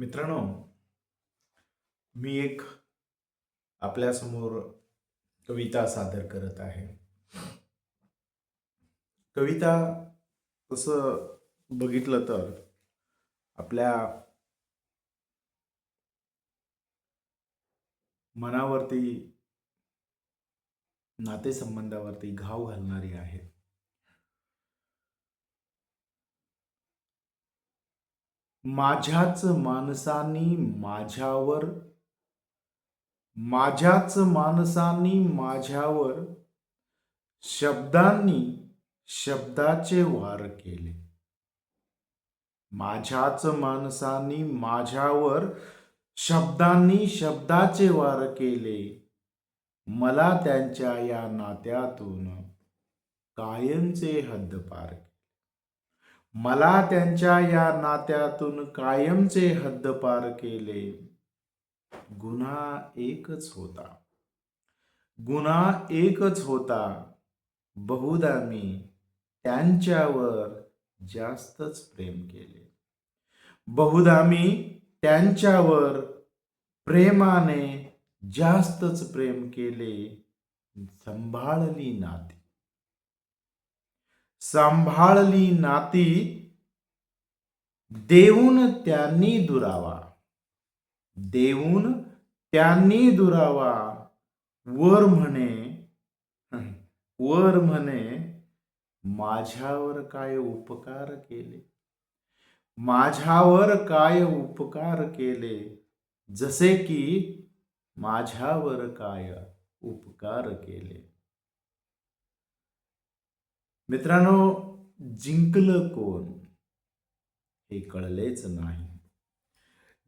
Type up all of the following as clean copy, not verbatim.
मित्रांनो, मी एक आपल्यासमोर कविता सादर करत आहे. कविता तसं बघितलं तर आपल्या मनावरती, नातेसंबंधावरती घाव घालणारी आहे. माझ्याच माणसांनी माझ्यावर शब्दांनी शब्दाचे वार केले. माझ्याच माणसांनी माझ्यावर शब्दांनी शब्दाचे वार केले. मला त्यांच्या या नात्यातून कायमचे हद्दपार केले. मला त्यांच्या या नात्यातून कायमचे हद्दपार केले. गुन्हा एकच होता. बहुधा मी त्यांच्यावर जास्तच प्रेम केले. बहुधा मी त्यांच्यावर प्रेमाने जास्तच प्रेम केले. सांभाळली नाती देऊन त्यांनी दुरावा. वर म्हणे माझ्यावर काय उपकार केले. जसे की माझ्यावर काय उपकार केले. मित्रांनो, जिंकलं कोण हे कळलेच नाही.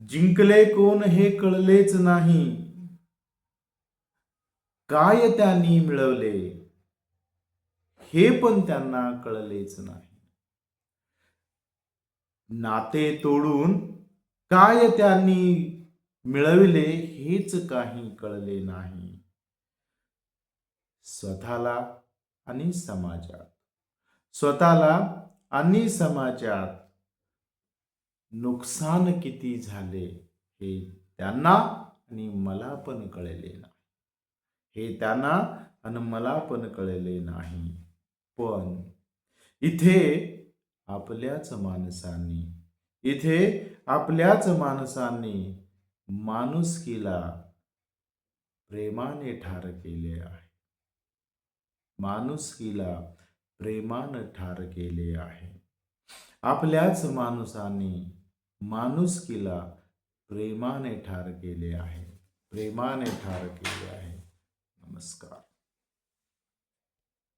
जिंकले कोण हे कळलेच नाही. काय त्यांनी मिळवले हे पण त्यांना कळलेच नाही. नाते तोडून काय त्यांनी मिळविले हेच काही कळले नाही. स्वतःला आणि समाजात नुकसान किती झाले हे त्यांना आणि मला पण कळले नाही. पण इथे आपल्याच माणसांनी माणुसकीला प्रेमाने ठार केले आहे. आपल्याच माणसांनी माणुसकीला प्रेमाने ठार केले आहे. नमस्कार.